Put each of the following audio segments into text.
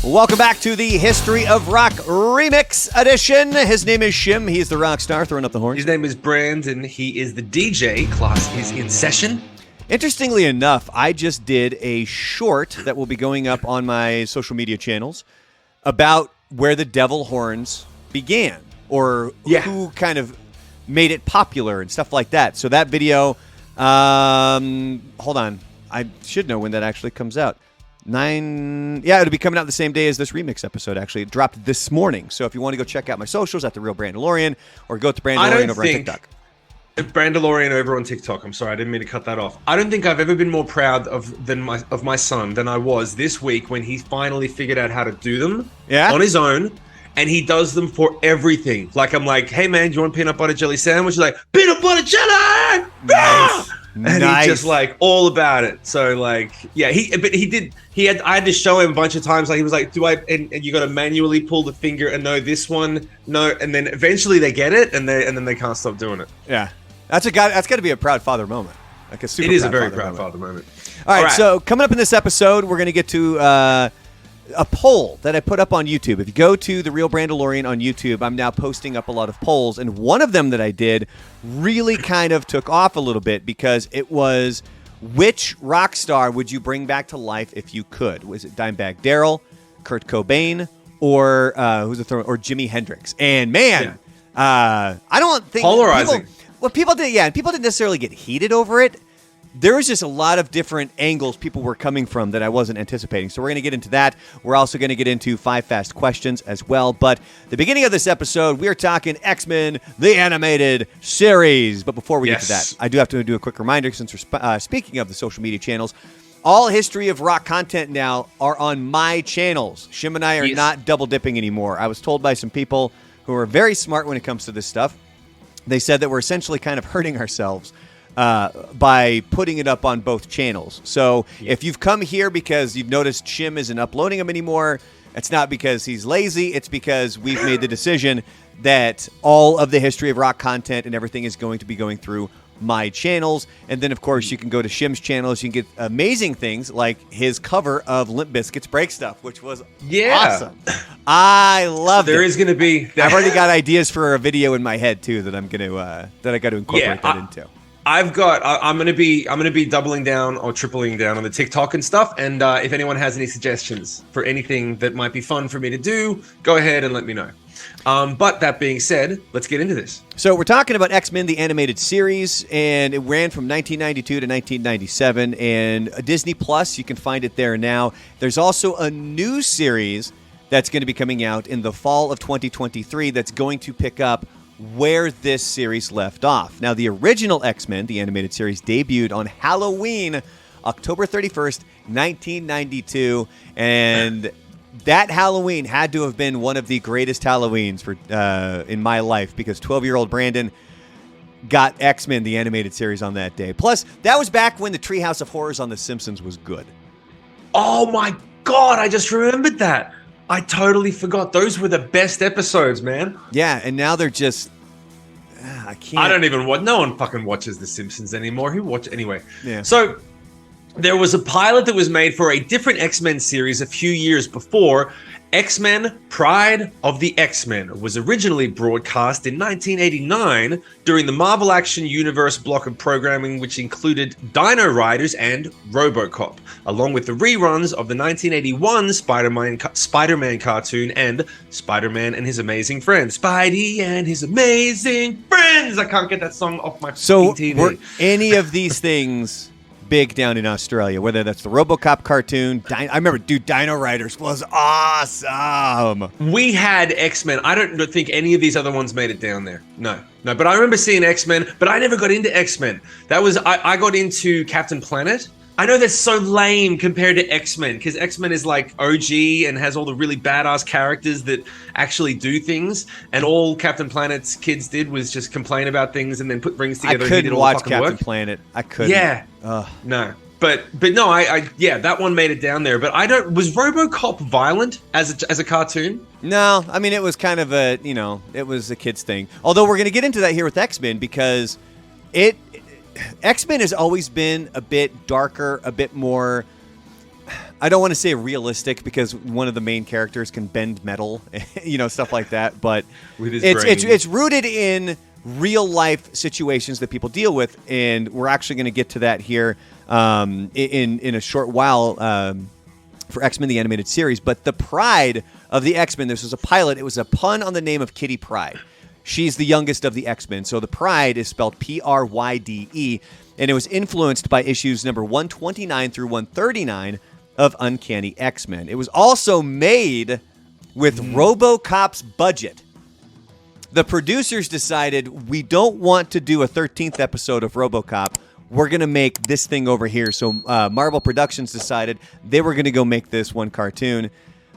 Welcome back to the History of Rock Remix Edition. His name is Shim. He's the rock star throwing up the horns. His name is Brandon. He is the DJ. Class is in session. Interestingly enough, I just did a short that will be going up on my social media channels about where the devil horns began or who kind of made it popular and stuff like that. So that video, hold on. I should know when that actually comes out. It'll be coming out the same day as this remix episode, actually. It dropped this morning. So if you want to go check out my socials at The Real Brandalorian or go to Brandalorian over on TikTok. Brandalorian over on TikTok. I'm sorry, I didn't mean to cut that off. I don't think I've ever been more proud of my son than I was this week when he finally figured out how to do them on his own. And he does them for everything. Like, I'm like, hey, man, do you want a peanut butter jelly sandwich? He's like, peanut butter jelly! Nice. And he's just like all about it. So like, yeah, I had to show him a bunch of times. Like he was like, and you got to manually pull the finger and no, this one, no. And then eventually they get it and then they can't stop doing it. Yeah. That's got to be a proud father moment. Like a super. It is a very proud father moment. All right. So coming up in this episode, we're going to get to, a poll that I put up on YouTube. If you go to The Real Brandalorian on YouTube, I'm now posting up a lot of polls, and one of them that I did really kind of took off a little bit because it was, which rock star would you bring back to life if you could? Was it Dimebag Darrell, Kurt Cobain, or or Jimi Hendrix? And man, I don't think polarizing. People didn't necessarily get heated over it. There was just a lot of different angles people were coming from that I wasn't anticipating. So we're going to get into that. We're also going to get into 5 fast questions as well. But the beginning of this episode, we're talking X-Men, the animated series. But before we get to that, I do have to do a quick reminder since we're speaking of the social media channels. All History of Rock content now are on my channels. Shim and I are not double dipping anymore. I was told by some people who are very smart when it comes to this stuff. They said that we're essentially kind of hurting ourselves by putting it up on both channels. So if you've come here because you've noticed Shim isn't uploading them anymore, it's not because he's lazy. It's because we've made the decision that all of the History of Rock content and everything is going to be going through my channels. And then, of course, you can go to Shim's channels. You can get amazing things like his cover of Limp Bizkit's Break Stuff, which was awesome. I love it. There is going to be... I've already got ideas for a video in my head, too, that I'm going to that I got to incorporate that into. I'm going to be doubling down or tripling down on the TikTok and stuff. And if anyone has any suggestions for anything that might be fun for me to do, go ahead and let me know. But that being said, let's get into this. So we're talking about X-Men, the animated series, and it ran from 1992 to 1997. And Disney Plus, you can find it there now. There's also a new series that's going to be coming out in the fall of 2023 that's going to pick up where this series left off. Now, the original X-Men, the animated series, debuted on Halloween, October 31st, 1992, and that Halloween had to have been one of the greatest Halloweens for in my life because 12-year-old Brandon got X-Men, the animated series, on that day. Plus, that was back when the Treehouse of Horrors on The Simpsons was good. Oh my God, I just remembered that. I totally forgot. Those were the best episodes, man. Yeah, and now they're just... I can't... I don't even watch... No one fucking watches The Simpsons anymore. Who watch... Anyway. Yeah. So, there was a pilot that was made for a different X-Men series a few years before. X-Men Pride of the X-Men was originally broadcast in 1989 during the Marvel Action Universe block of programming, which included Dino Riders and RoboCop, along with the reruns of the 1981 Spider-Man cartoon and Spider-Man and His Amazing Friends. Spidey and His Amazing Friends! I can't get that song off my TV. So, were any of these things big down in Australia, whether that's the RoboCop cartoon? I remember, dude, Dino Riders was awesome. We had X-Men. I don't think any of these other ones made it down there. No. But I remember seeing X-Men, but I never got into X-Men. I got into Captain Planet. I know that's so lame compared to X-Men, because X-Men is like OG and has all the really badass characters that actually do things, and all Captain Planet's kids did was just complain about things and then put rings together. I couldn't and he did all watch the Captain work. Planet. I couldn't. Yeah. No. But no, that one made it down there. But was RoboCop violent as a cartoon? No, I mean, it was kind of it was a kid's thing. Although we're going to get into that here with X-Men, because X-Men has always been a bit darker, a bit more, I don't want to say realistic because one of the main characters can bend metal, stuff like that. But With his it's rooted in real life situations that people deal with, and we're actually going to get to that here in a short while for X-Men the Animated Series. But the Pride of the X-Men, this was a pilot. It was a pun on the name of Kitty Pryde. She's the youngest of the X-Men, so the Pride is spelled Pryde, and it was influenced by issues number 129 through 139 of Uncanny X-Men. It was also made with RoboCop's budget. The producers decided, we don't want to do a 13th episode of RoboCop. We're going to make this thing over here. So Marvel Productions decided they were going to go make this one cartoon.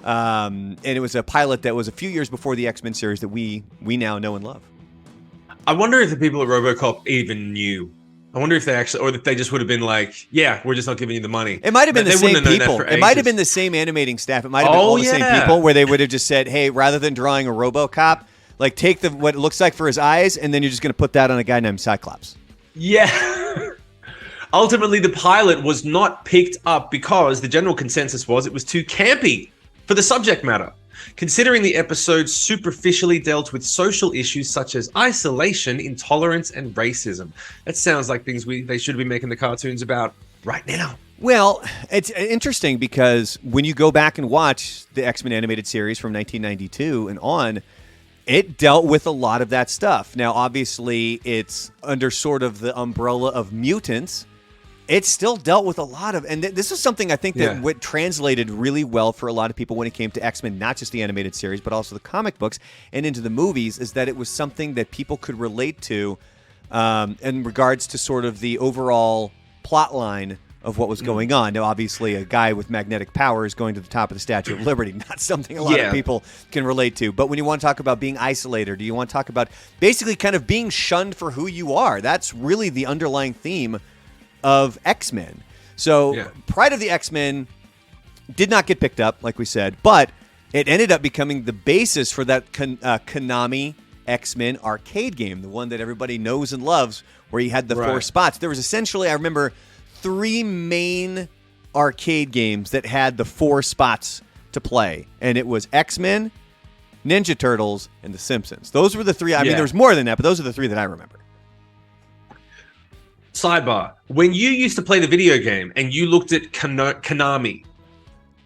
And it was a pilot that was a few years before the X-Men series that we now know and love. I wonder if the people at RoboCop even knew. I wonder if they actually, or if they just would have been like, yeah, we're just not giving you the money. It might have been the same people. It might have been the same animating staff. It might have been all the same people where they would have just said, hey, rather than drawing a RoboCop, like take what it looks like for his eyes, and then you're just going to put that on a guy named Cyclops. Yeah. Ultimately, the pilot was not picked up because the general consensus was it was too campy for the subject matter. Considering the episode superficially dealt with social issues such as isolation, intolerance, and racism. That sounds like things they should be making the cartoons about right now. Well, it's interesting because when you go back and watch the X-Men animated series from 1992 and on, it dealt with a lot of that stuff. Now, obviously, it's under sort of the umbrella of mutants. It still dealt with a lot of, and this is something I think that translated really well for a lot of people when it came to X-Men, not just the animated series, but also the comic books and into the movies, is that it was something that people could relate to in regards to sort of the overall plot line of what was going on. Now, obviously, a guy with magnetic powers going to the top of the Statue of Liberty, not something a lot of people can relate to. But when you want to talk about being isolated, or you want to talk about basically kind of being shunned for who you are, that's really the underlying theme of X-Men. So Pride of the X-Men did not get picked up, like we said, but it ended up becoming the basis for that Konami X-Men arcade game, the one that everybody knows and loves, where you had the 4 spots. There was essentially, I remember, 3 main arcade games that had the 4 spots to play, and it was X-Men, Ninja Turtles, and The Simpsons. Those were the 3. I mean, there was more than that, but those are the 3 that I remember. Sidebar. When you used to play the video game and you looked at Konami,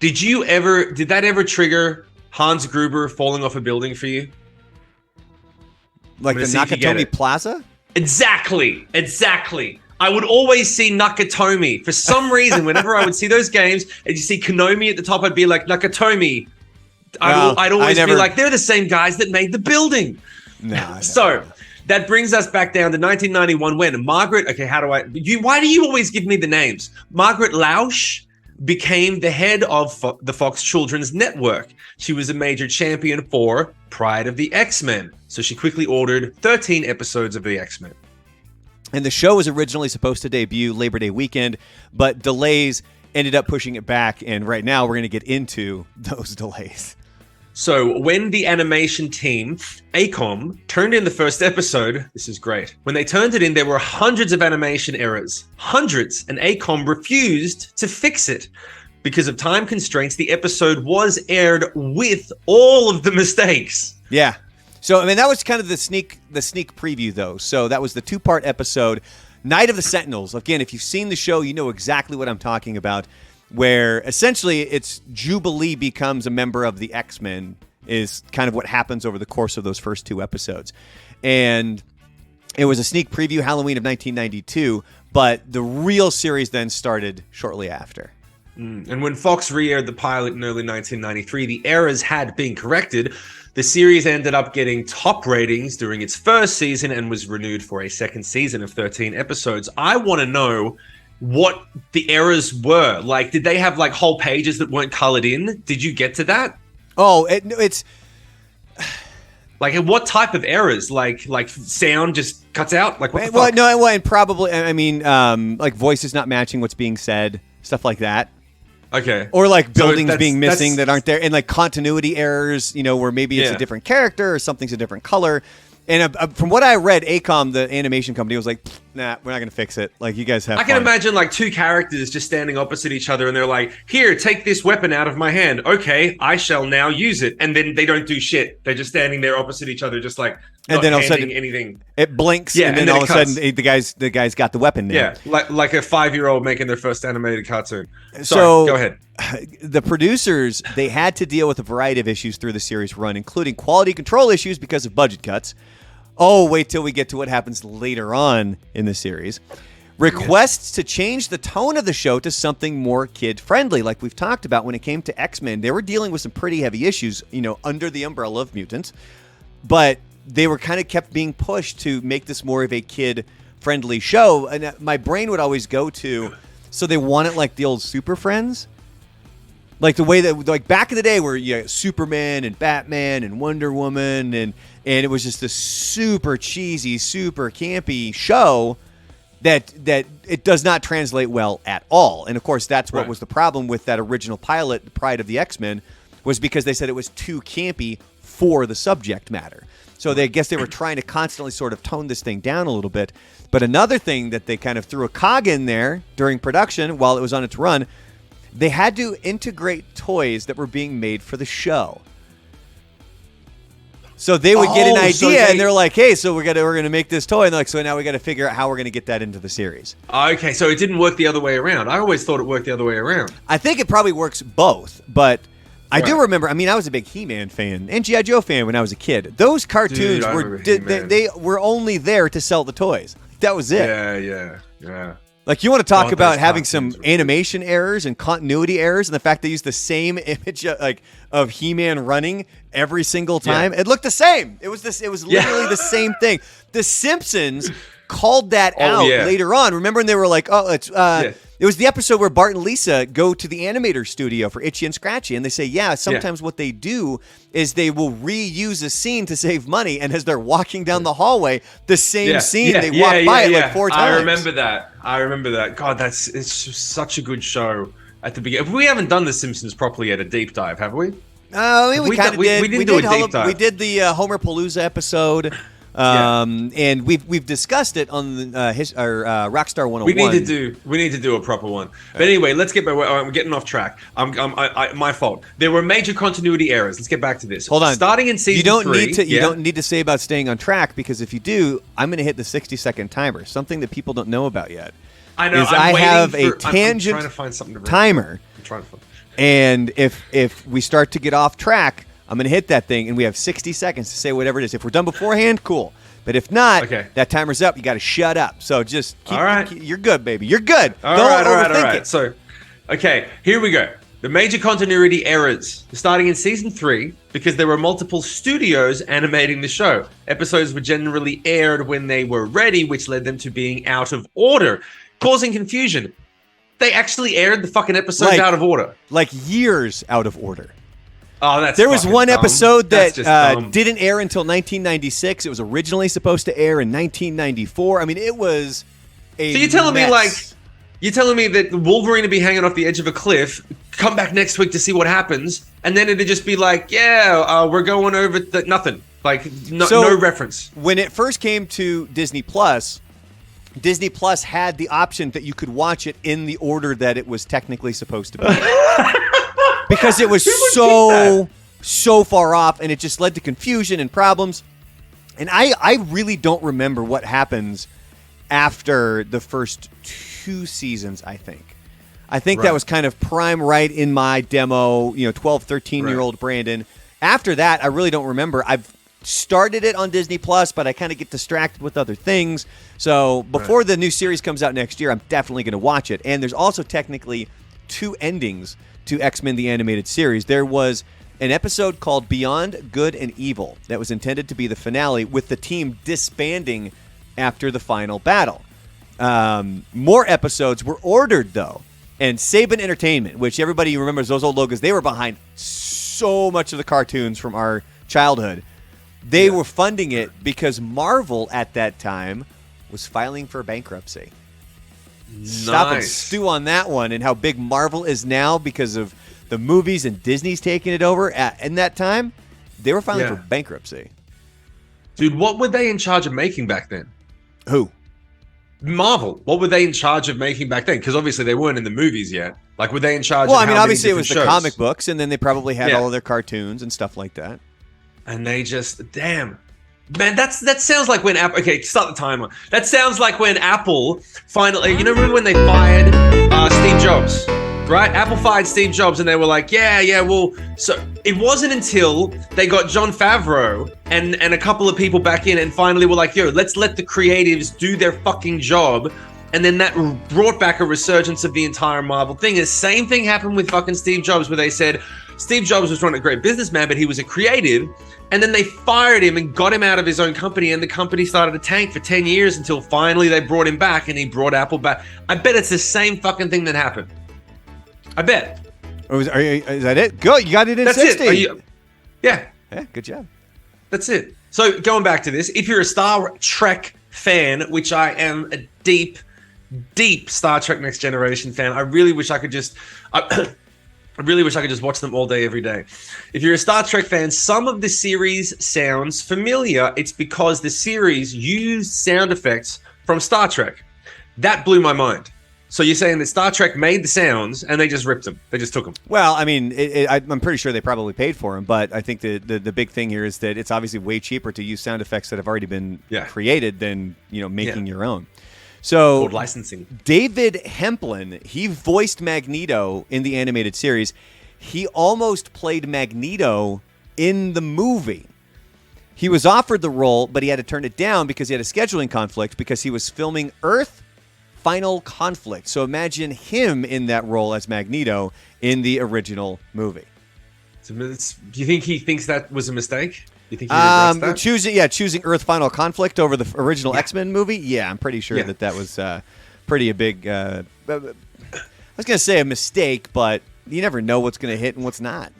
did that ever trigger Hans Gruber falling off a building for you? Like the Nakatomi Plaza? Exactly. I would always see Nakatomi. For some reason, whenever I would see those games and you see Konami at the top, I'd be like, Nakatomi. I'd always be like, they're the same guys that made the building. No. So that brings us back down to 1991 when Margaret, why do you always give me the names? Margaret Lausch became the head of the Fox Children's Network. She was a major champion for Pride of the X-Men. So she quickly ordered 13 episodes of the X-Men. And the show was originally supposed to debut Labor Day weekend, but delays ended up pushing it back. And right now we're going to get into those delays. So when the animation team, ACOM, turned in the first episode, this is great. When they turned it in, there were hundreds of animation errors. Hundreds. And ACOM refused to fix it. Because of time constraints, the episode was aired with all of the mistakes. Yeah. So, I mean, that was kind of the sneak preview, though. So that was the 2-part episode, Night of the Sentinels. Again, if you've seen the show, you know exactly what I'm talking about, where essentially it's Jubilee becomes a member of the X-Men is kind of what happens over the course of those first 2 episodes. And it was a sneak preview, Halloween of 1992, but the real series then started shortly after. And when Fox re-aired the pilot in early 1993, the errors had been corrected. The series ended up getting top ratings during its first season and was renewed for a second season of 13 episodes. I want to know what the errors were. Like, did they have like whole pages that weren't colored in? Did you get to that? Oh, it's like what type of errors? Like sound just cuts out? Like what the fuck? No, and probably, I mean, like voices not matching what's being said, stuff like that. Okay. Or like buildings being missing that aren't there, and like continuity errors, where maybe it's a different character or something's a different color. And from what I read, ACOM, the animation company, was like, Nah, we're not gonna fix it. Like, you guys have I can fun. imagine like two characters just standing opposite each other, and they're like, "Here, take this weapon out of my hand. Okay, I shall now use it." And then they don't do shit. They're just standing there opposite each other, just like And not then all of a handing sudden anything. It blinks, Yeah, and then and then all it of a cuts. sudden the guy's got the weapon now. Yeah, like a 5-year-old making their first animated cartoon. Sorry, So go ahead. The producers, they had to deal with a variety of issues through the series run, including quality control issues because of budget cuts. Oh, wait till we get to what happens later on in the series. Requests to change the tone of the show to something more kid-friendly, like we've talked about when it came to X-Men. They were dealing with some pretty heavy issues, under the umbrella of mutants, but they were kind of kept being pushed to make this more of a kid-friendly show. And my brain would always go to, so they want it like the old Super Friends? Like the way that, like back in the day where you had Superman and Batman and Wonder Woman, and it was just this super cheesy, super campy show that it does not translate well at all. And of course, that's what was the problem with that original pilot, Pride of the X-Men, was because they said it was too campy for the subject matter. So I guess they were trying to constantly sort of tone this thing down a little bit. But another thing that they kind of threw a cog in there during production while it was on its run, they had to integrate toys that were being made for the show. So they would get an idea, and they're like, "Hey, so we're gonna make this toy," and they're like, "So now we got to figure out how we're gonna get that into the series." Okay, so it didn't work the other way around. I always thought it worked the other way around. I think it probably works both, but I do remember. I mean, I was a big He-Man fan and G.I. Joe fan when I was a kid. Those cartoons they were only there to sell the toys. That was it. Yeah. Like, you want to talk about having some animation errors and continuity errors, and the fact they used the same image of He-Man running every single time. It looked the same. It was literally the same thing. The Simpsons called that out later on. Remember when they were like, it was the episode where Bart and Lisa go to the animator studio for Itchy and Scratchy, and they say, sometimes what they do is they will reuse a scene to save money, and as they're walking down the hallway, the same scene, they walk by it like 4 times. I remember that. God, it's such a good show at the beginning. We haven't done The Simpsons properly at a deep dive, have we? We kind of did. We didn't do a deep dive. We did the Homer Palooza episode. And we've discussed it on Rockstar 101. We need to do a proper one. But anyway, let's get back. I'm getting off track. My fault. There were major continuity errors. Let's get back to this. Hold on. Starting in season 3. You don't need to say about staying on track, because if you do, I'm going to hit the 60-second timer. Something that people don't know about yet. I know. I have a tangent I'm trying to find something to timer. I'm trying to find. And if we start to get off track, I'm going to hit that thing, and we have 60 seconds to say whatever it is. If we're done beforehand, cool. But if not, that timer's up. You got to shut up. So just you're good, baby. You're good. Don't overthink it. So, okay, here we go. The major continuity errors. Starting in season 3, because there were multiple studios animating the show. Episodes were generally aired when they were ready, which led them to being out of order, causing confusion. They actually aired the fucking episodes out of order. Like years out of order. Oh, there was one episode that didn't air until 1996. It was originally supposed to air in 1994. I mean, it was a So you're telling me that Wolverine would be hanging off the edge of a cliff, come back next week to see what happens, and then it'd just be like, we're going over nothing. Like, no reference. When it first came to Disney Plus had the option that you could watch it in the order that it was technically supposed to be. Because it was so far off, and it just led to confusion and problems. And I really don't remember what happens after the first 2 seasons, I think. That was kind of prime right in my demo, 12, 13-year-old Brandon. After that, I really don't remember. I've started it on Disney Plus, but I kind of get distracted with other things. So before the new series comes out next year, I'm definitely going to watch it. And there's also technically 2 endings to X-Men the Animated Series. There was an episode called Beyond Good and Evil that was intended to be the finale, with the team disbanding after the final battle. More episodes were ordered, though. And Saban Entertainment, which everybody remembers those old logos, they were behind so much of the cartoons from our childhood. They were funding it because Marvel at that time was filing for bankruptcy. Stop and stew on that one, and how big Marvel is now because of the movies and Disney's taking it over. In that time, they were filing for bankruptcy. Dude, what were they in charge of making back then? Who? Marvel, what were they in charge of making back then? Because obviously they weren't in the movies yet. Like, were they in charge of Well, I mean, obviously it was shows? the comic books, and then they probably had all of their cartoons and stuff like that. And they just, damn. Man, that sounds like when Apple... Okay, start the timer. That sounds like when Apple finally... You know, remember when they fired Steve Jobs? Right? Apple fired Steve Jobs, and they were like, well... So it wasn't until they got Jon Favreau and a couple of people back in and finally were like, yo, let's let the creatives do their fucking job. And then that brought back a resurgence of the entire Marvel thing. The same thing happened with fucking Steve Jobs, where they said Steve Jobs was running a great businessman, but he was a creative. And then they fired him and got him out of his own company, and the company started to tank for 10 years until finally they brought him back, and he brought Apple back. I bet it's the same fucking thing that happened. I bet. Oh, is that it? Good. You got it in That's 60. It. Yeah, good job. That's it. So going back to this, if you're a Star Trek fan, which I am a deep Star Trek Next Generation fan, I really wish I could just... I really wish I could just watch them all day, every day. If you're a Star Trek fan, some of the series sounds familiar. It's because the series used sound effects from Star Trek. That blew my mind. So you're saying that Star Trek made the sounds and they just ripped them. They just took them. Well, I mean, I'm pretty sure they probably paid for them, but I think the big thing here is that it's obviously way cheaper to use sound effects that have already been created than making your own. So called licensing. David Hemplen, he voiced Magneto in the animated series. He almost played Magneto in the movie. He was offered the role, but he had to turn it down because he had a scheduling conflict because he was filming Earth Final Conflict. So imagine him in that role as Magneto in the original movie. So do you think he thinks that was a mistake? You think he regrets that? Choosing Earth Final Conflict over the original X-Men movie? Yeah, I'm pretty sure that was pretty a big... I was going to say a mistake, but you never know what's going to hit and what's not,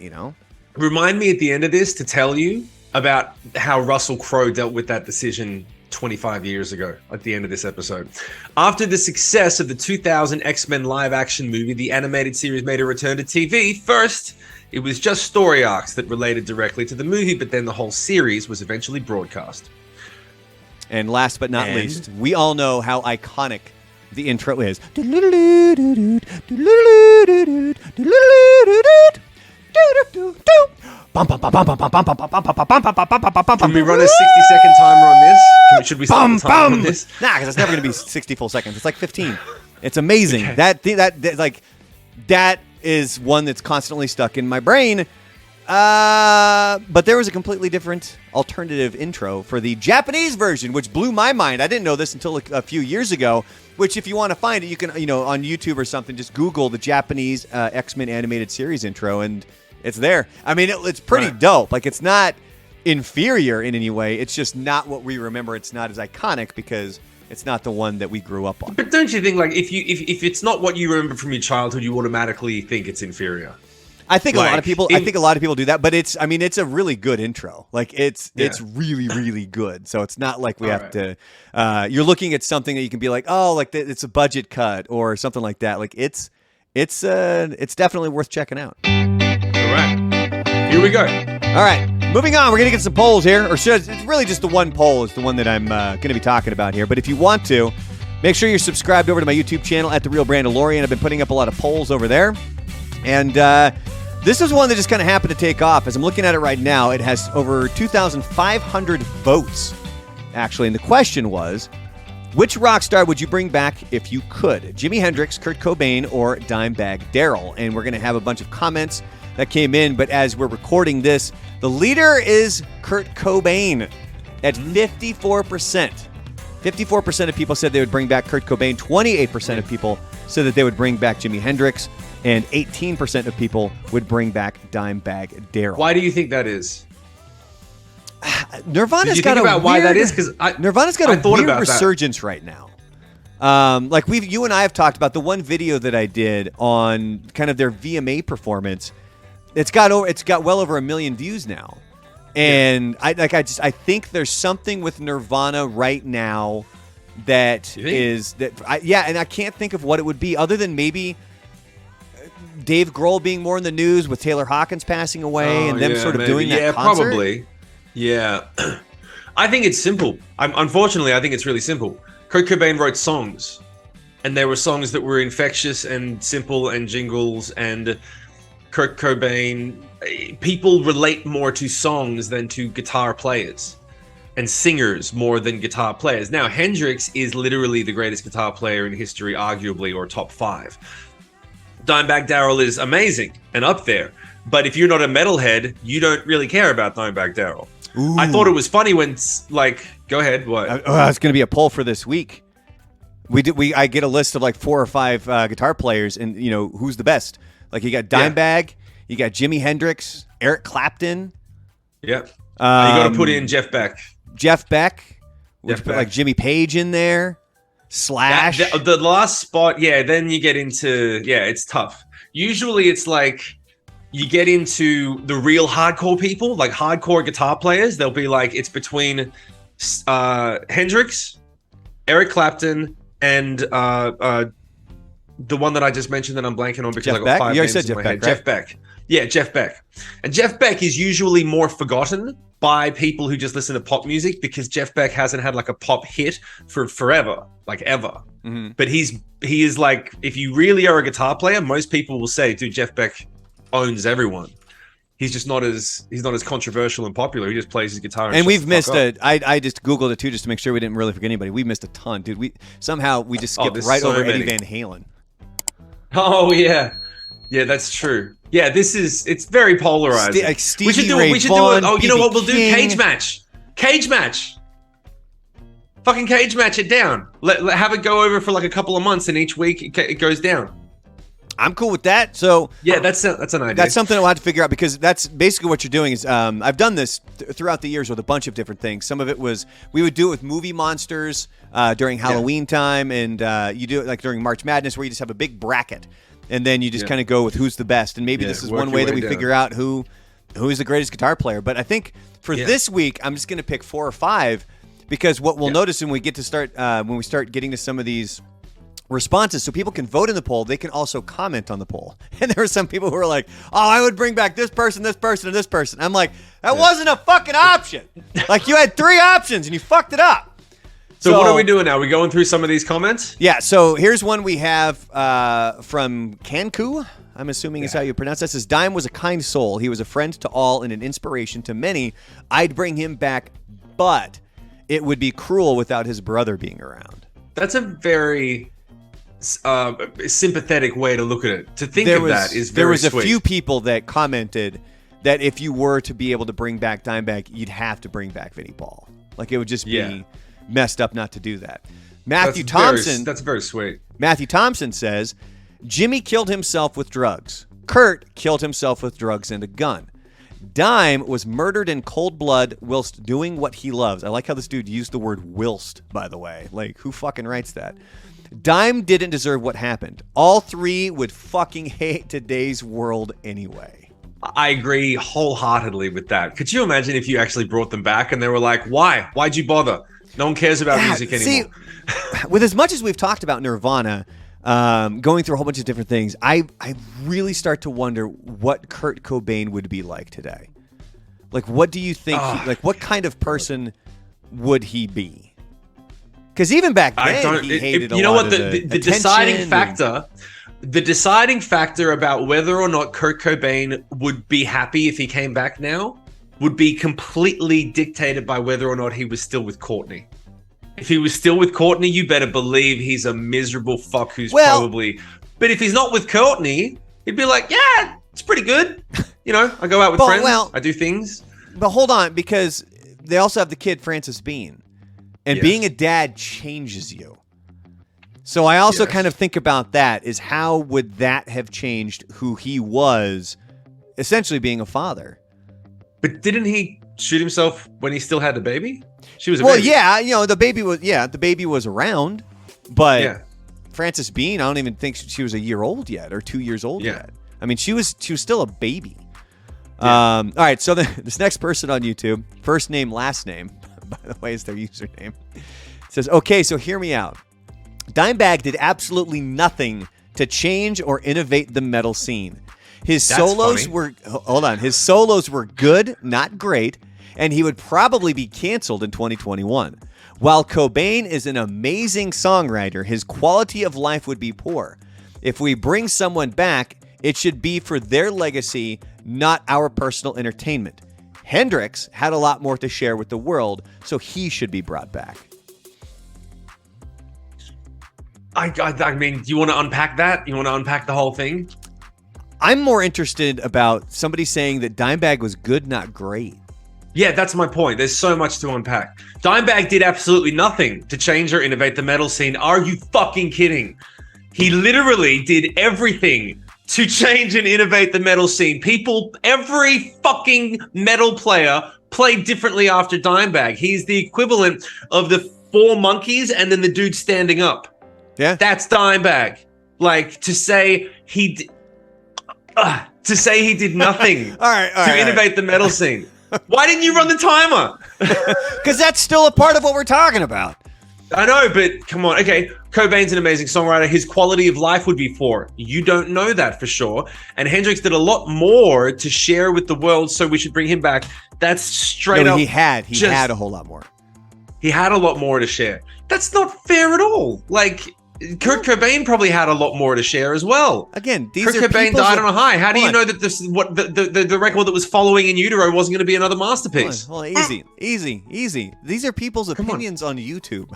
Remind me at the end of this to tell you about how Russell Crowe dealt with that decision 25 years ago at the end of this episode. After the success of the 2000 X-Men live-action movie, the animated series made a return to TV. First, it was just story arcs that related directly to the movie, but then the whole series was eventually broadcast. And last but not least, we all know how iconic the intro is. Can we run a 60-second timer on this? Should we start the timer on this? Nah, because it's never going to be 60 full seconds. It's like 15. It's amazing. Okay. That is one that's constantly stuck in my brain. But there was a completely different alternative intro for the Japanese version, which blew my mind. I didn't know this until a few years ago, which if you want to find it, you can, on YouTube or something, just Google the Japanese X-Men animated series intro, and it's there. I mean, it's pretty dope. Like, it's not inferior in any way. It's just not what we remember. It's not as iconic because it's not the one that we grew up on. But don't you think, like, if it's not what you remember from your childhood, you automatically think it's inferior? I think a lot of people do that, but it's a really good intro. Like it's really, really good. So it's not like we have to, you're looking at something that you can be like, oh, like it's a budget cut or something like that. Like it's definitely worth checking out. All right. Here we go. All right. Moving on, we're going to get some polls here. It's really just the one poll is the one that I'm going to be talking about here. But if you want to, make sure you're subscribed over to my YouTube channel at The Real Brandalorian. I've been putting up a lot of polls over there. And this is one that just kind of happened to take off. As I'm looking at it right now, it has over 2,500 votes, actually. And the question was, which rock star would you bring back if you could? Jimi Hendrix, Kurt Cobain, or Dimebag Darrell? And we're going to have a bunch of comments that came in. But as we're recording this, the leader is Kurt Cobain at 54%. 54% of people said they would bring back Kurt Cobain. 28% of people said that they would bring back Jimi Hendrix. And 18% of people would bring back Dimebag Darrell. Why do you think that is? Nirvana's got a weird, why that is? Because Nirvana's got a weird resurgence right now. Like you and I have talked about the one video that I did on kind of their VMA performance. It's got well over 1 million views now, and I think there's something with Nirvana right now that is that. And I can't think of what it would be other than maybe Dave Grohl being more in the news with Taylor Hawkins passing away and them sort of doing that concert. Probably. Yeah. I think it's simple. Unfortunately, I think it's really simple. Kurt Cobain wrote songs, and there were songs that were infectious and simple and jingles, and Kurt Cobain, people relate more to songs than to guitar players and singers more than guitar players. Now, Hendrix is literally the greatest guitar player in history, arguably, or top 5. Dimebag Darrell is amazing and up there. But if you're not a metalhead, you don't really care about Dimebag Darrell. I thought it was funny when, like, go ahead, what? It's going to be a poll for this week. I get a list of like 4 or 5 guitar players, and you know who's the best. Like you got Dimebag, you got Jimi Hendrix, Eric Clapton. Yep. You got to put in Jeff Beck. Jeff Beck. Put like Jimmy Page in there. Slash. The last spot, then you get into, it's tough. Usually it's like you get into the real hardcore people, like hardcore guitar players. They'll be like, it's between Hendrix, Eric Clapton, and the one that I just mentioned that I'm blanking on because Jeff I got Beck? 5 You names said in Jeff my Beck, head. right? Jeff Beck. Yeah, Jeff Beck. And Jeff Beck is usually more forgotten by people who just listen to pop music because Jeff Beck hasn't had like a pop hit for forever, like ever. Mm-hmm. But he is like, if you really are a guitar player, most people will say, dude, Jeff Beck owns everyone. He's not as controversial and popular. He just plays his guitar. And we've missed I just Googled it too, just to make sure we didn't really forget anybody. We missed a ton, dude. We just skipped right over Eddie Van Halen. Oh yeah. Yeah, that's true. Yeah, it's very polarizing. We should do it. Oh, you know what we'll do? Cage match. Fucking cage match it down. Have it go over for like a couple of months, and each week it goes down. I'm cool with that. So yeah, that's an idea. That's something we'll have to figure out because that's basically what you're doing. Is I've done this throughout the years with a bunch of different things. Some of it was we would do it with movie monsters during Halloween time, and you do it like during March Madness, where you just have a big bracket. And then you just kind of go with who's the best. And maybe this is one way that we figure out who is the greatest guitar player. But I think for this week, I'm just going to pick 4 or 5 because what we'll notice when we get to start when we start getting to some of these responses, so people can vote in the poll, they can also comment on the poll. And there are some people who are like, oh, I would bring back this person, and this person. I'm like, that wasn't a fucking option. Like you had 3 options and you fucked it up. So what are we doing now? Are we going through some of these comments? Yeah, so here's one we have from Kanku, I'm assuming is how you pronounce that. It says, Dime was a kind soul. He was a friend to all and an inspiration to many. I'd bring him back, but it would be cruel without his brother being around. That's a very sympathetic way to look at it. To think of that is very sweet. There was a few people that commented that if you were to be able to bring back Dimebag, you'd have to bring back Vinnie Paul. Like it would just be messed up not to do that. Matthew Thompson. That's very sweet. Matthew Thompson says, Jimmy killed himself with drugs. Kurt killed himself with drugs and a gun. Dime was murdered in cold blood whilst doing what he loves. I like how this dude used the word whilst, by the way. Like, who fucking writes that? Dime didn't deserve what happened. All 3 would fucking hate today's world anyway. I agree wholeheartedly with that. Could you imagine if you actually brought them back and they were like, why? Why'd you bother? No one cares about music anymore. See, with as much as we've talked about Nirvana, going through a whole bunch of different things, I really start to wonder what Kurt Cobain would be like today. Like, what do you think? What kind of person would he be? Because even back then, he hated a lot. You know what? The deciding factor about whether or not Kurt Cobain would be happy if he came back now would be completely dictated by whether or not he was still with Courtney. If he was still with Courtney, you better believe he's a miserable fuck who's probably... But if he's not with Courtney, he'd be like, yeah, it's pretty good. You know, I go out with friends, I do things. But hold on, because they also have the kid, Francis Bean. And being a dad changes you. So I also kind of think about that, is how would that have changed who he was, essentially being a father? But didn't he shoot himself when he still had the baby? She was a baby. Yeah, you know, the baby was around, but Frances Bean, I don't even think she was a year old yet or 2 years old yet. I mean, she was still a baby. All right, so this next person on YouTube, first name, last name, by the way, is their username, says, okay, so hear me out. Dimebag did absolutely nothing to change or innovate the metal scene. His solos were good, not great, and he would probably be canceled in 2021. While Cobain is an amazing songwriter, his quality of life would be poor. If we bring someone back, it should be for their legacy, not our personal entertainment. Hendrix had a lot more to share with the world, so he should be brought back. I mean, do you want to unpack that? You want to unpack the whole thing? I'm more interested about somebody saying that Dimebag was good, not great. Yeah, that's my point. There's so much to unpack. Dimebag did absolutely nothing to change or innovate the metal scene. Are you fucking kidding? He literally did everything to change and innovate the metal scene. Every fucking metal player played differently after Dimebag. He's the equivalent of the 4 monkeys and then the dude standing up. Yeah. That's Dimebag. Like, to say he did nothing to innovate the metal scene. Why didn't you run the timer? Because that's still a part of what we're talking about. I know, but come on. Okay, Cobain's an amazing songwriter. His quality of life would be poor. You don't know that for sure. And Hendrix did a lot more to share with the world, so we should bring him back. That's straight up. He had a whole lot more. He had a lot more to share. That's not fair at all. Like, Kurt Cobain probably had a lot more to share as well. Again, Kurt Cobain died on a high. How do you know that the record that was following in utero wasn't going to be another masterpiece? Hold on. Easy. These are people's opinions on YouTube.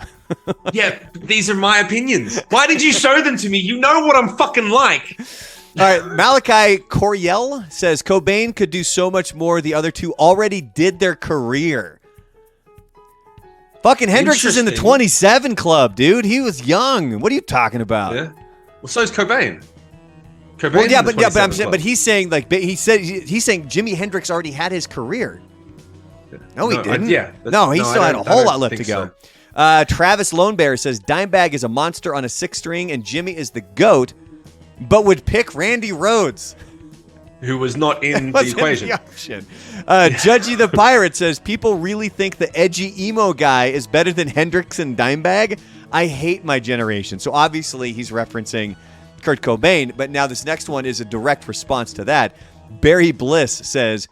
Yeah, these are my opinions. Why did you show them to me? You know what I'm fucking like. All right, Malachi Coriel says Cobain could do so much more. The other two already did their career. Fucking Hendrix is in the 27 club, dude. He was young. What are you talking about? Yeah. Well, so is Cobain. But he's saying he's saying Jimi Hendrix already had his career. No, he didn't. He still had a whole lot left to go. So. Travis Lone Bear says Dimebag is a monster on a 6-string and Jimmy is the GOAT, but would pick Randy Rhoads. Who was not in the equation. Judgy the Pirate says, people really think the edgy emo guy is better than Hendrix and Dimebag? I hate my generation. So obviously he's referencing Kurt Cobain, but now this next one is a direct response to that. Barry Bliss says,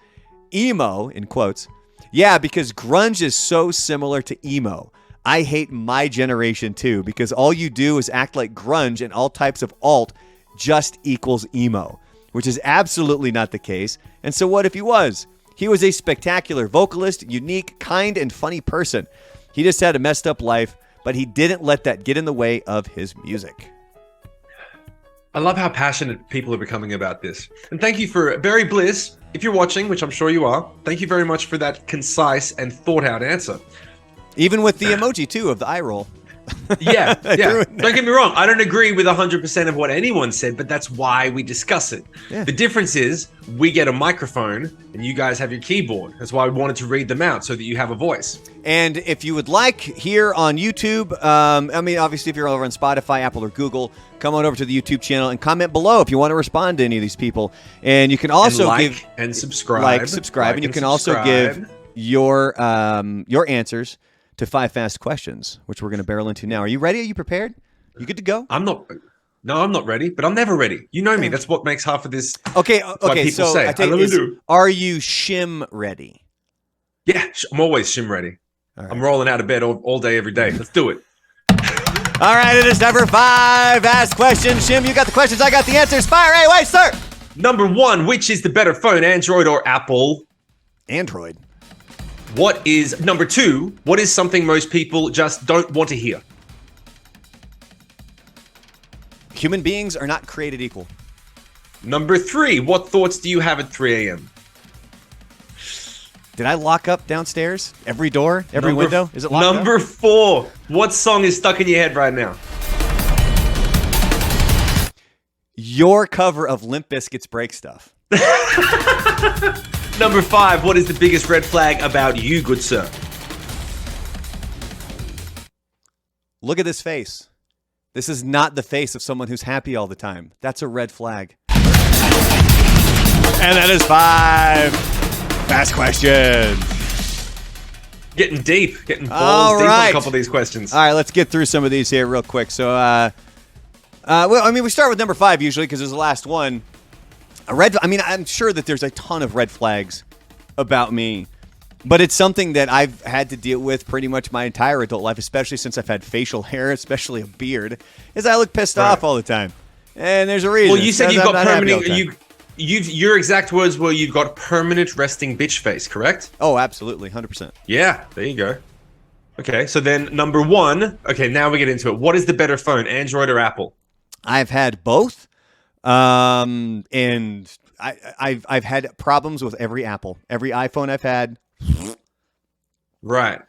emo, in quotes, yeah, because grunge is so similar to emo. I hate my generation too, because all you do is act like grunge and all types of alt just equals emo. Which is absolutely not the case. And so what if he was? He was a spectacular vocalist, unique, kind, and funny person. He just had a messed up life, but he didn't let that get in the way of his music. I love how passionate people are becoming about this. And thank you for Barry Bliss. If you're watching, which I'm sure you are, thank you very much for that concise and thought-out answer. Even with the emoji, too, of the eye roll. Yeah. Don't get me wrong. I don't agree with 100% of what anyone said, but that's why we discuss it. Yeah. The difference is we get a microphone and you guys have your keyboard. That's why we wanted to read them out so that you have a voice. And if you would like here on YouTube, obviously if you're over on Spotify, Apple, or Google, come on over to the YouTube channel and comment below if you want to respond to any of these people. And you can also subscribe, and you can also give your answers to 5 fast questions, which we're going to barrel into now. Are you ready? Are you prepared? You good to go? I'm not ready, but I'm never ready. You know me. That's what makes half of this. Okay. So say. Are you shim ready? Yeah, I'm always shim ready. Right. I'm rolling out of bed all day, every day. Let's do it. All right, it is number 5 fast questions. Shim, you got the questions. I got the answers. Fire away, sir. Number 1, which is the better phone, Android or Apple? Android. What is number 2? What is something most people just don't want to hear? Human beings are not created equal. Number 3, what thoughts do you have at 3 a.m.? Did I lock up downstairs? Every door? Every window? Is it locked up? Number 4, what song is stuck in your head right now? Your cover of Limp Bizkit's Break Stuff. Number 5, what is the biggest red flag about you, good sir? Look at this face. This is not the face of someone who's happy all the time. That's a red flag. And that is 5 fast questions. Getting deep. Getting balls deep on a couple of these questions. All right, let's get through some of these here real quick. So, we start with number 5 usually because it's the last one. I'm sure that there's a ton of red flags about me. But it's something that I've had to deal with pretty much my entire adult life, especially since I've had facial hair, especially a beard, is I look pissed off all the time. And there's a reason. Well, you said you've got permanent. Your exact words were you've got permanent resting bitch face, correct? Oh, absolutely, 100%. Yeah, there you go. Okay, so then number one. Okay, now we get into it. What is the better phone, Android or Apple? I've had both, and I've had problems with every Apple, every iPhone I've had. Right.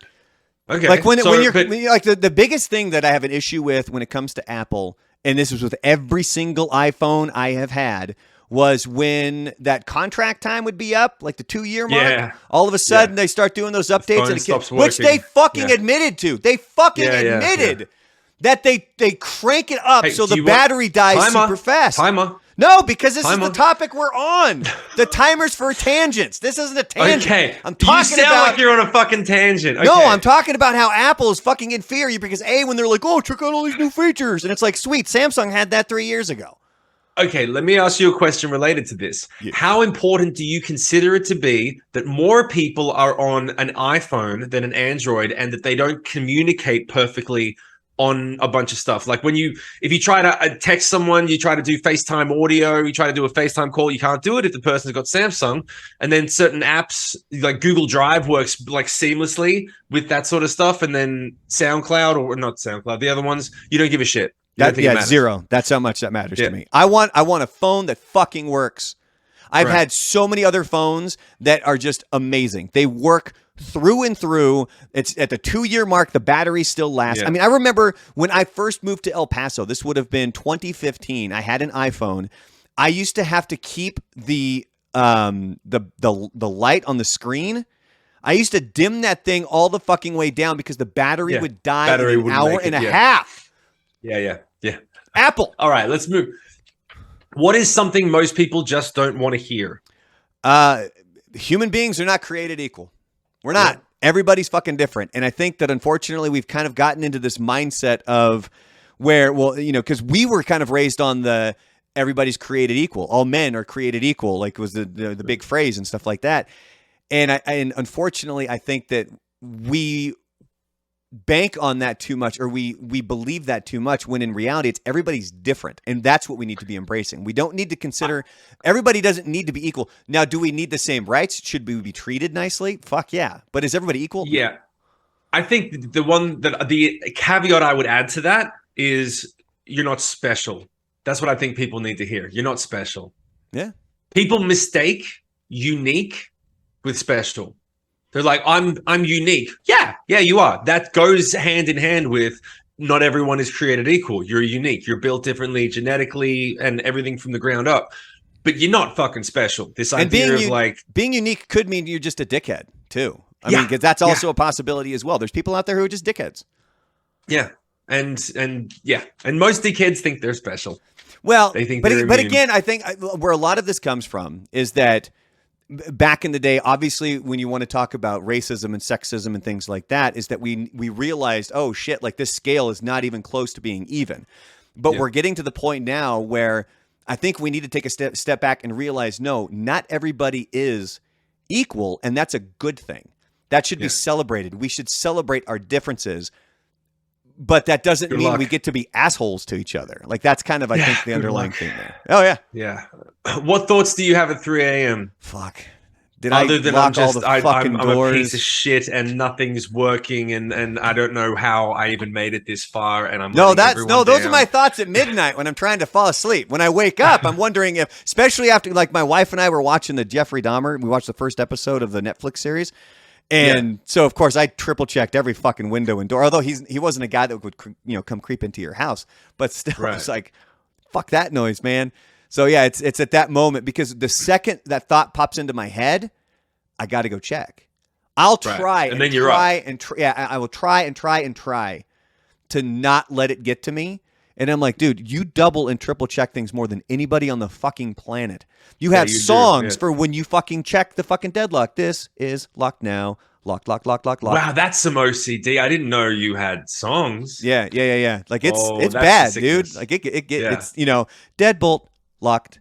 Okay. Like when you're like the biggest thing that I have an issue with when it comes to Apple, and this is with every single iPhone I have had, was when that contract time would be up, like the 2-year mark. Yeah. All of a sudden they start doing those updates, which they fucking admitted to. They fucking admitted that they crank it up so the battery dies super fast. Timer. No, because this is the topic we're on. The timer's for tangents. This isn't a tangent. Okay. I'm talking about like you're on a fucking tangent. Okay. No, I'm talking about how Apple is fucking inferior because when they're like, oh, check out all these new features. And it's like, sweet, Samsung had that 3 years ago. Okay, let me ask you a question related to this. Yeah. How important do you consider it to be that more people are on an iPhone than an Android and that they don't communicate perfectly on a bunch of stuff? Like if you try to text someone, you try to do FaceTime audio, you try to do a FaceTime call, you can't do it if the person's got Samsung. And then certain apps like Google Drive works like seamlessly with that sort of stuff. And then SoundCloud, or not SoundCloud, the other ones, you don't give a shit. Zero. That's how much that matters to me. I want a phone that fucking works. I've had so many other phones that are just amazing. They work through and through. It's at the 2-year mark. The battery still lasts. I mean, I remember when I first moved to El Paso, this would have been 2015. I had an iPhone. I used to have to keep the light on the screen. I used to dim that thing all the fucking way down because the battery would die in an hour and a half. Yeah. Apple. All right, let's move. What is something most people just don't want to hear? Human beings are not created equal. We're not. Everybody's fucking different. And I think that unfortunately we've kind of gotten into this mindset of where, because we were kind of raised on the everybody's created equal. All men are created equal, like was the big phrase and stuff like that. And unfortunately, I think that we bank on that too much, or we believe that too much, when in reality it's everybody's different, and that's what we need to be embracing. We don't need to consider everybody doesn't need to be equal. Now, do we need the same rights? Should we be treated nicely? Fuck yeah. But is everybody equal? Yeah. I think the caveat I would add to that is you're not special. That's what I think people need to hear. You're not special. Yeah. People mistake unique with special. They're like, I'm unique. Yeah, you are. That goes hand in hand with not everyone is created equal. You're unique. You're built differently genetically and everything from the ground up. But you're not fucking special. This idea of being unique could mean you're just a dickhead too. I mean, because that's also a possibility as well. There's people out there who are just dickheads. Yeah, and most dickheads think they're special. Well, they think but again, I think where a lot of this comes from is that back in the day, obviously, when you want to talk about racism and sexism and things like that, is that we realized, oh shit, like this scale is not even close to being even. But we're getting to the point now where I think we need to take a step back and realize, no, not everybody is equal, and that's a good thing. That should be celebrated. We should celebrate our differences, but that doesn't mean we get to be assholes to each other. Like that's kind of, I think, the underlying thing there. Oh yeah. Yeah. What thoughts do you have at 3 a.m.? Fuck. Other than I'm a piece of shit and nothing's working and I don't know how I even made it this far and I'm those are my thoughts at midnight when I'm trying to fall asleep. When I wake up, I'm wondering if, especially after, like, my wife and I were watching the Jeffrey Dahmer, we watched the first episode of the Netflix series. And so, of course, I triple checked every fucking window and door. Although he wasn't a guy that would, come creep into your house, but still, it's like, fuck that noise, man. So yeah, it's at that moment, because the second that thought pops into my head, I got to go check. I'll try and then I will try and try to not let it get to me. And I'm like, dude, you double and triple check things more than anybody on the fucking planet. You have songs for when you fucking check the fucking deadlock. This is locked now. Locked. Wow, that's some OCD. I didn't know you had songs. Yeah. Like it's bad, dude. Like it's deadbolt, locked.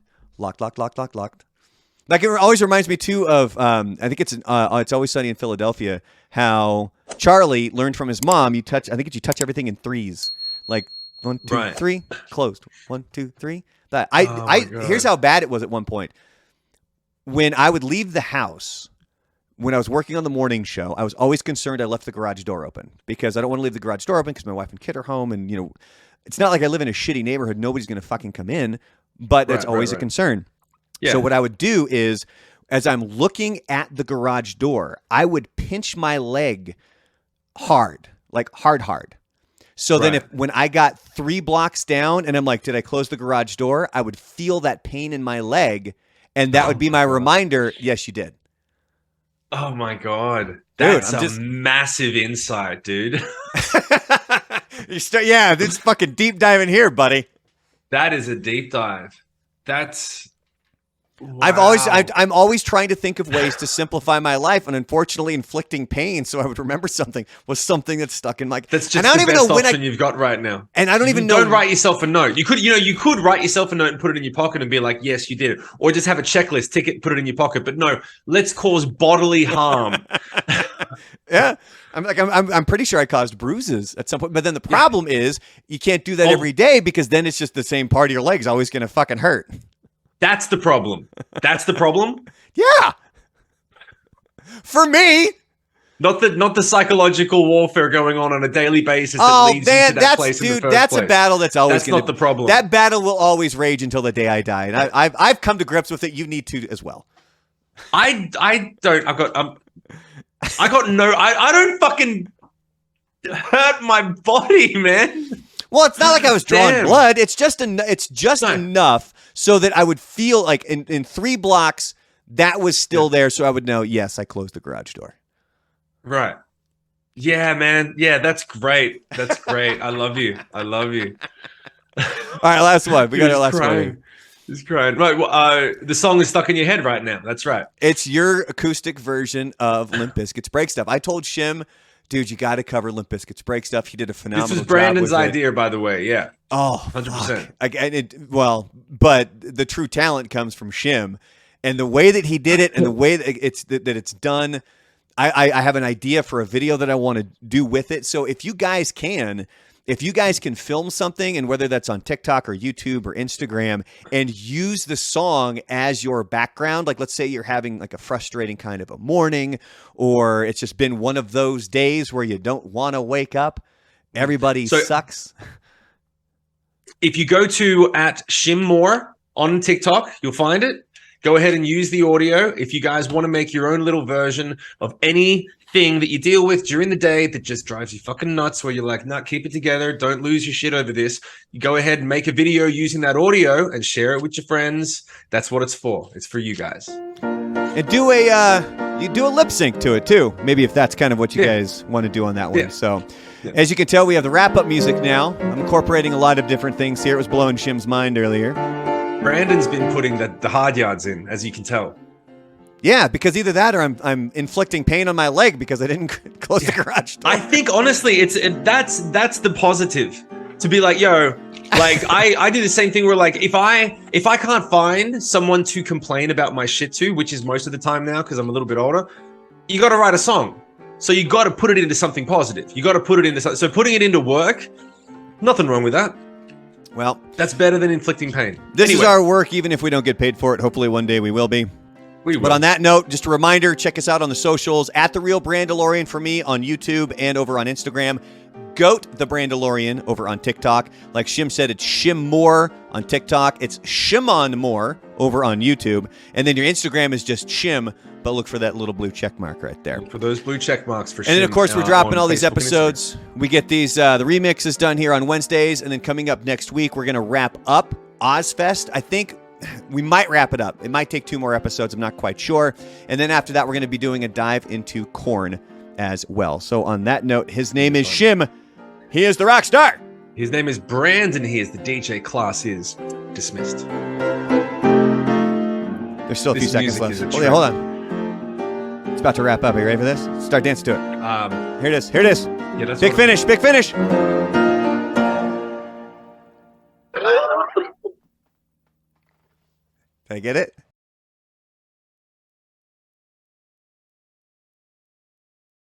Like it always reminds me too of I think it's Always Sunny in Philadelphia, how Charlie learned from his mom. You touch everything in threes, like 1, 2, Right. 3, closed. 1, 2, 3. That Oh my God. here's how bad it was at one point. When I would leave the house, when I was working on the morning show, I was always concerned I left the garage door open because I don't want to leave the garage door open because my wife and kid are home, and it's not like I live in a shitty neighborhood. Nobody's going to fucking come in, but that's always a concern. Yeah. So what I would do is, as I'm looking at the garage door, I would pinch my leg hard, like hard. So then when I got 3 blocks down and I'm like, did I close the garage door? I would feel that pain in my leg, and that would be my reminder, yes, you did. Oh my God. That's dude, a massive insight, dude. Yeah, this fucking deep dive in here, buddy. That is a deep dive. That's... Wow. I'm always trying to think of ways to simplify my life, and unfortunately, inflicting pain so I would remember something was something that's stuck in my. That's just the best option you've got right now. And I don't even know. Don't write yourself a note. You could write yourself a note and put it in your pocket and be like, "Yes, you did it," or just have a checklist, tick it, put it in your pocket. But no, let's cause bodily harm. Yeah, I'm pretty sure I caused bruises at some point. But then the problem is you can't do that every day because then it's just the same part of your leg's always going to fucking hurt. That's the problem. That's the problem. Yeah. For me. Not the psychological warfare going on a daily basis that leads you to that place in the first that's place. a battle that's always That's not the problem. That battle will always rage until the day I die, and I've come to grips with it. You need to as well. I don't fucking hurt my body, man. Well, it's not like I was drawing blood. It's just enough so that I would feel like in 3 blocks that was still there, so I would know. Yes, I closed the garage door. Right. Yeah, man. Yeah, that's great. That's great. I love you. I love you. All right, last one. We got our last one. He's crying. Right. Well, the song is stuck in your head right now. That's right. It's your acoustic version of Limp Bizkit's Break Stuff. I told Shim, dude, you got to cover Limp Bizkit's Break Stuff. He did a phenomenal job. This was Brandon's idea, by the way. Yeah. Oh, 100%. But the true talent comes from Shim, and the way that he did it, and the way that it's done. I have an idea for a video that I want to do with it. So if you guys can film something, and whether that's on TikTok or YouTube or Instagram, and use the song as your background, like let's say you're having like a frustrating kind of a morning, or it's just been one of those days where you don't want to wake up, everybody sucks. If you go to @ShimMore on TikTok, you'll find it. Go ahead and use the audio. If you guys want to make your own little version of anything that you deal with during the day that just drives you fucking nuts, where you're like, nah, keep it together, don't lose your shit over this, you go ahead and make a video using that audio and share it with your friends. That's what it's for. It's for you guys. And do a lip sync to it too. Maybe if that's kind of what you guys want to do on that one. So as you can tell, we have the wrap-up music now. I'm incorporating a lot of different things here. It was blowing Shim's mind earlier. Brandon's been putting the hard yards in, as you can tell. Yeah, because either that or I'm inflicting pain on my leg because I didn't close the garage door. I think honestly, that's the positive. To be like, yo, like I do the same thing where like if I can't find someone to complain about my shit to, which is most of the time now because I'm a little bit older, you got to write a song. So you got to put it into something positive. You got to put it into something. So putting it into work, nothing wrong with that. Well, that's better than inflicting pain. This is our work, even if we don't get paid for it. Hopefully one day we will be. We will. But on that note, just a reminder, check us out on the socials, @TheRealBrandalorian for me on YouTube and over on Instagram. Goat the Brandalorian over on TikTok. Like Shim said, it's Shim Moore on TikTok. It's Shimon Moore over on YouTube. And then your Instagram is just Shim, but look for that little blue check mark right there. Look for those blue check marks for Shim. And then, of course, we're dropping all these episodes. We get these, the remixes done here on Wednesdays. And then coming up next week, we're going to wrap up Ozfest. I think we might wrap it up. It might take 2 more episodes. I'm not quite sure. And then after that, we're going to be doing a dive into Korn as well. So on that note, his name is Shim. He is the rock star. His name is Brandon. He is the DJ. Class is dismissed. There's still a few seconds left. Oh, yeah, hold on. It's about to wrap up. Are you ready for this? Start dancing to it. Here it is. Here it is. Yeah, that's big finish. Big finish. Did I get it?